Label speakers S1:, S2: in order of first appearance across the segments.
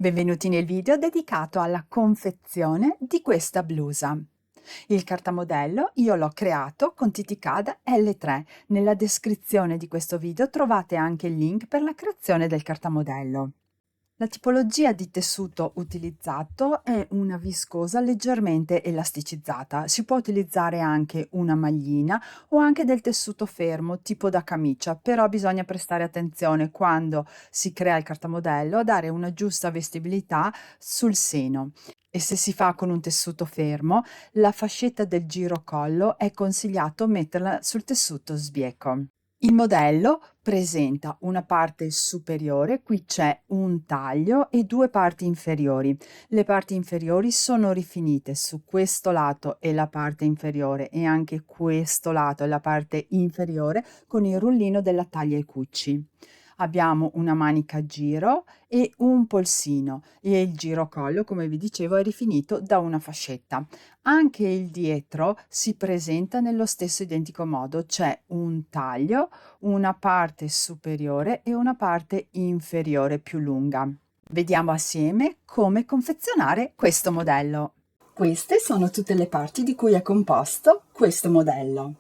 S1: Benvenuti nel video dedicato alla confezione di questa blusa. Il cartamodello io l'ho creato con TTCAD L3. Nella descrizione di questo video trovate anche il link per la creazione del cartamodello. La tipologia di tessuto utilizzato è una viscosa leggermente elasticizzata. Si può utilizzare anche una maglina o anche del tessuto fermo tipo da camicia, però bisogna prestare attenzione quando si crea il cartamodello a dare una giusta vestibilità sul seno. E se si fa con un tessuto fermo, la fascetta del girocollo è consigliato metterla sul tessuto sbieco. Il modello presenta una parte superiore, qui c'è un taglio e due parti inferiori. Le parti inferiori sono rifinite su questo lato e la parte inferiore e anche questo lato e la parte inferiore con il rullino della taglia e cucci. Abbiamo una manica a giro e un polsino e il girocollo, come vi dicevo, è rifinito da una fascetta. Anche il dietro si presenta nello stesso identico modo, c'è un taglio, una parte superiore e una parte inferiore più lunga. Vediamo assieme come confezionare questo modello. Queste sono tutte le parti di cui è composto questo modello.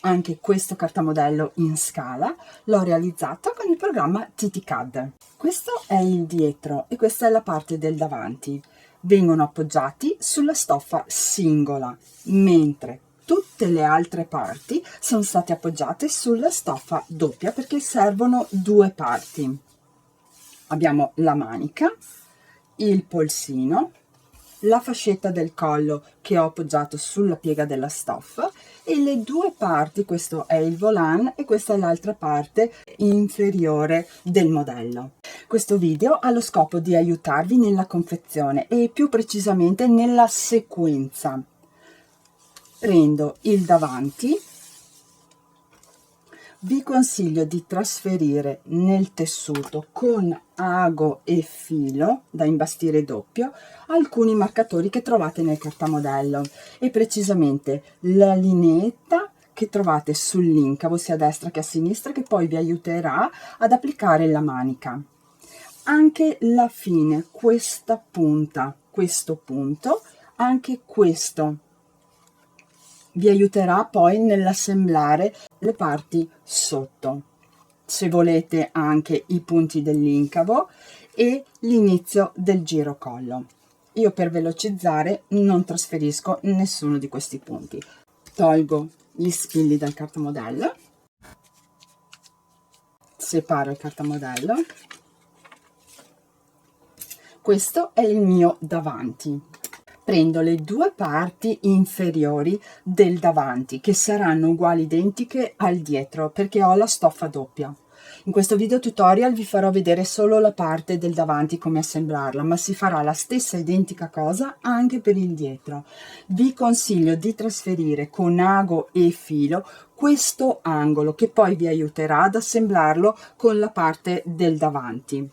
S1: Anche questo cartamodello in scala l'ho realizzato con il programma TTCAD. Questo è il dietro e questa è la parte del davanti. Vengono appoggiati sulla stoffa singola, mentre tutte le altre parti sono state appoggiate sulla stoffa doppia perché servono due parti. Abbiamo la manica, il polsino, la fascetta del collo che ho appoggiato sulla piega della stoffa e le due parti, questo è il volant e questa è l'altra parte inferiore del modello. Questo video ha lo scopo di aiutarvi nella confezione e più precisamente nella sequenza. Prendo il davanti. Vi consiglio di trasferire nel tessuto con ago e filo da imbastire doppio alcuni marcatori che trovate nel cartamodello e precisamente la lineetta che trovate sull'incavo sia a destra che a sinistra, che poi vi aiuterà ad applicare la manica. Anche la fine, questa punta, questo punto, anche questo vi aiuterà poi nell'assemblare le parti sotto. Se volete anche i punti dell'incavo e l'inizio del girocollo. Io per velocizzare non trasferisco nessuno di questi punti. Tolgo gli spilli dal cartamodello, separo il cartamodello. Questo è il mio davanti. Prendo le due parti inferiori del davanti che saranno uguali identiche al dietro perché ho la stoffa doppia. In questo video tutorial vi farò vedere solo la parte del davanti, come assemblarla, ma si farà la stessa identica cosa anche per il dietro. Vi consiglio di trasferire con ago e filo questo angolo che poi vi aiuterà ad assemblarlo con la parte del davanti.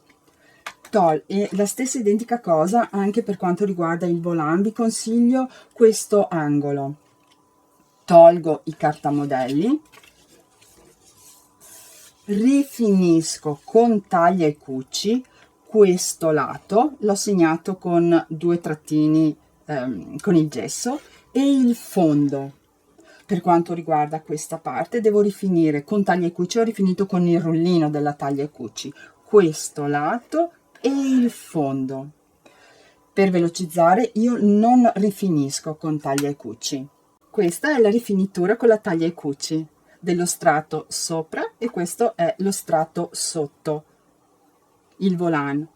S1: E la stessa identica cosa anche per quanto riguarda il volant, vi consiglio questo angolo. Tolgo i cartamodelli, rifinisco con taglia e cucci questo lato, l'ho segnato con due trattini con il gesso, e il fondo. Per quanto riguarda questa parte devo rifinire con taglia e cucci, ho rifinito con il rullino della taglia e cucci questo lato e il fondo. Per velocizzare io non rifinisco con taglia e cucci. Questa è la rifinitura con la taglia e cucci dello strato sopra e questo è lo strato sotto il volant.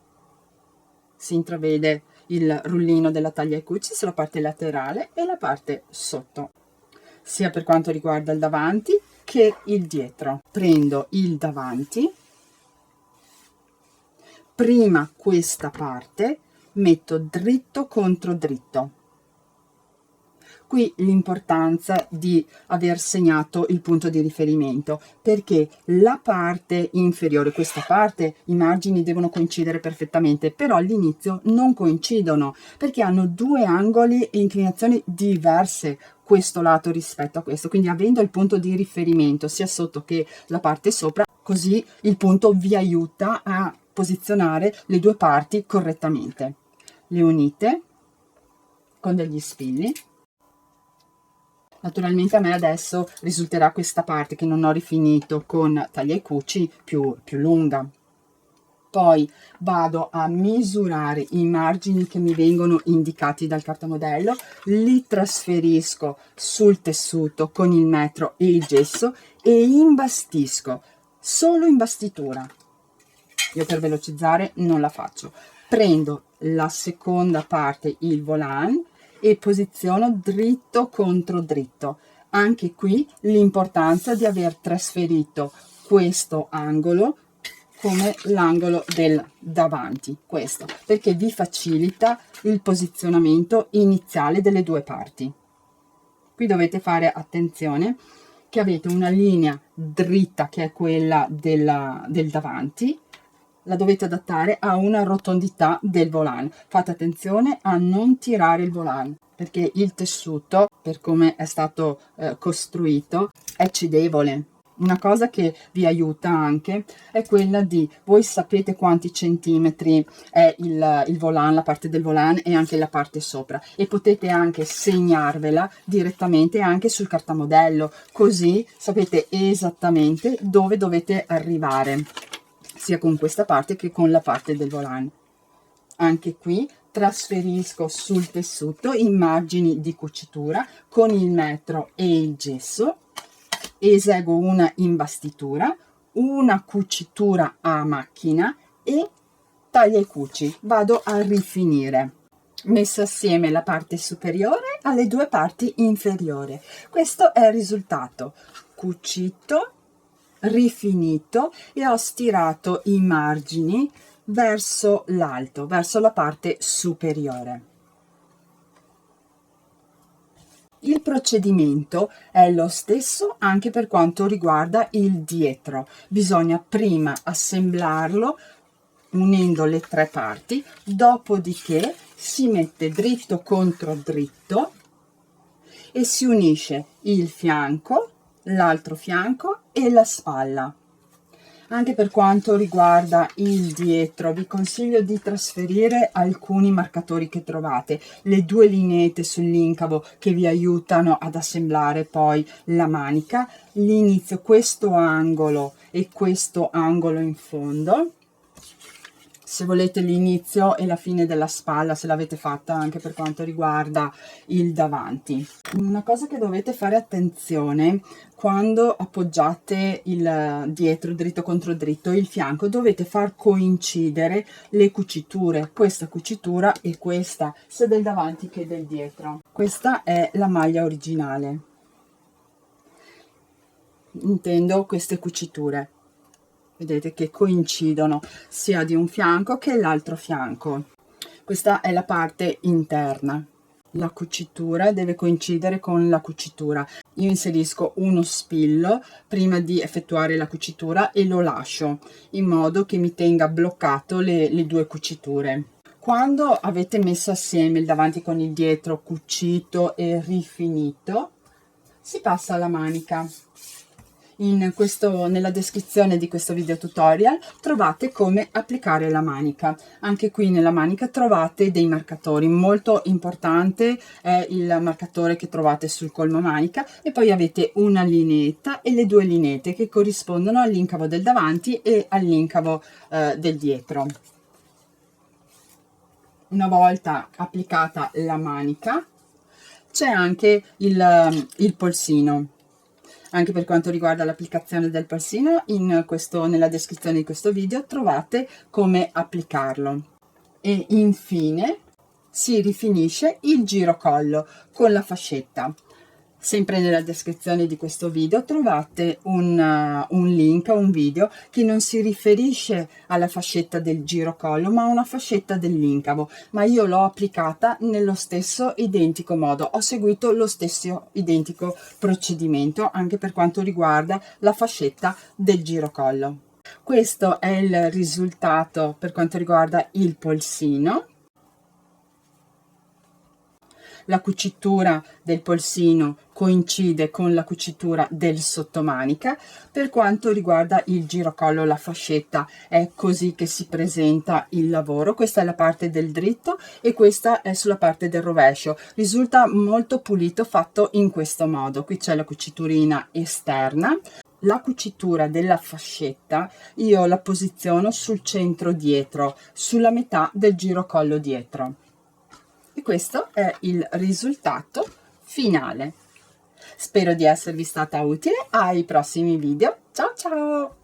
S1: Si intravede il rullino della taglia e cucci sulla parte laterale e la parte sotto, sia per quanto riguarda il davanti che il dietro. Prendo il davanti, prima questa parte metto dritto contro dritto. Qui l'importanza di aver segnato il punto di riferimento, perché la parte inferiore, questa parte, i margini devono coincidere perfettamente, però all'inizio non coincidono perché hanno due angoli e inclinazioni diverse questo lato rispetto a questo, quindi avendo il punto di riferimento sia sotto che la parte sopra, così il punto vi aiuta a posizionare le due parti correttamente. Le unite con degli spilli. Naturalmente a me adesso risulterà questa parte che non ho rifinito con taglia e cuci più lunga. Poi vado a misurare i margini che mi vengono indicati dal cartamodello, li trasferisco sul tessuto con il metro e il gesso e imbastisco, solo imbastitura. Io per velocizzare non la faccio. Prendo la seconda parte, il volant, e posiziono dritto contro dritto. Anche qui l'importanza di aver trasferito questo angolo come l'angolo del davanti, questo, perché vi facilita il posizionamento iniziale delle due parti. Qui dovete fare attenzione che avete una linea dritta che è quella del davanti, la dovete adattare a una rotondità del volant. Fate attenzione a non tirare il volant, perché il tessuto, per come è stato costruito, è cedevole. Una cosa che vi aiuta anche è quella di, voi sapete quanti centimetri è il volant, la parte del volant e anche la parte sopra, e potete anche segnarvela direttamente anche sul cartamodello, così sapete esattamente dove dovete arrivare, sia con questa parte che con la parte del volant. Anche qui trasferisco sul tessuto i margini di cucitura con il metro e il gesso, eseguo una imbastitura, una cucitura a macchina e taglia e cuci. Vado a rifinire. Messo assieme la parte superiore alle due parti inferiori. Questo è il risultato. Cucito, rifinito, e ho stirato i margini verso l'alto, verso la parte superiore. Il procedimento è lo stesso anche per quanto riguarda il dietro. Bisogna prima assemblarlo unendo le tre parti, dopodiché si mette dritto contro dritto e si unisce il fianco, l'altro fianco e la spalla. Anche per quanto riguarda il dietro, vi consiglio di trasferire alcuni marcatori che trovate, le due lineette sull'incavo che vi aiutano ad assemblare poi la manica, l'inizio, questo angolo e questo angolo in fondo. Se volete l'inizio e la fine della spalla, se l'avete fatta anche per quanto riguarda il davanti. Una cosa che dovete fare attenzione quando appoggiate il dietro dritto contro dritto, il fianco, dovete far coincidere le cuciture, questa cucitura e questa, sia del davanti che del dietro. Questa è la maglia originale, intendo queste cuciture. Vedete che coincidono sia di un fianco che l'altro fianco. Questa è la parte interna. La cucitura deve coincidere con la cucitura. Io inserisco uno spillo prima di effettuare la cucitura e lo lascio in modo che mi tenga bloccato le due cuciture. Quando avete messo assieme il davanti con il dietro, cucito e rifinito, si passa alla manica. Nella descrizione di questo video tutorial trovate come applicare la manica. Anche qui nella manica trovate dei marcatori. Molto importante è il marcatore che trovate sul colmo manica, e poi avete una lineetta e le due lineette che corrispondono all'incavo del davanti e all'incavo del dietro. Una volta applicata la manica c'è anche il polsino. Anche per quanto riguarda l'applicazione del polsino, nella descrizione di questo video trovate come applicarlo. E infine si rifinisce il girocollo con la fascetta. Sempre nella descrizione di questo video trovate un link a un video che non si riferisce alla fascetta del girocollo ma a una fascetta dell'incavo, ma io l'ho applicata nello stesso identico modo, ho seguito lo stesso identico procedimento anche per quanto riguarda la fascetta del girocollo. Questo è il risultato per quanto riguarda il polsino. la cucitura del polsino coincide con la cucitura del sottomanica. Per quanto riguarda il girocollo, la fascetta, è così che si presenta il lavoro. Questa è la parte del dritto e questa è sulla parte del rovescio. Risulta molto pulito, fatto in questo modo. Qui c'è la cuciturina esterna. La cucitura della fascetta io la posiziono sul centro dietro, sulla metà del girocollo dietro. E questo è il risultato finale. Spero di esservi stata utile. Ai prossimi video. Ciao ciao!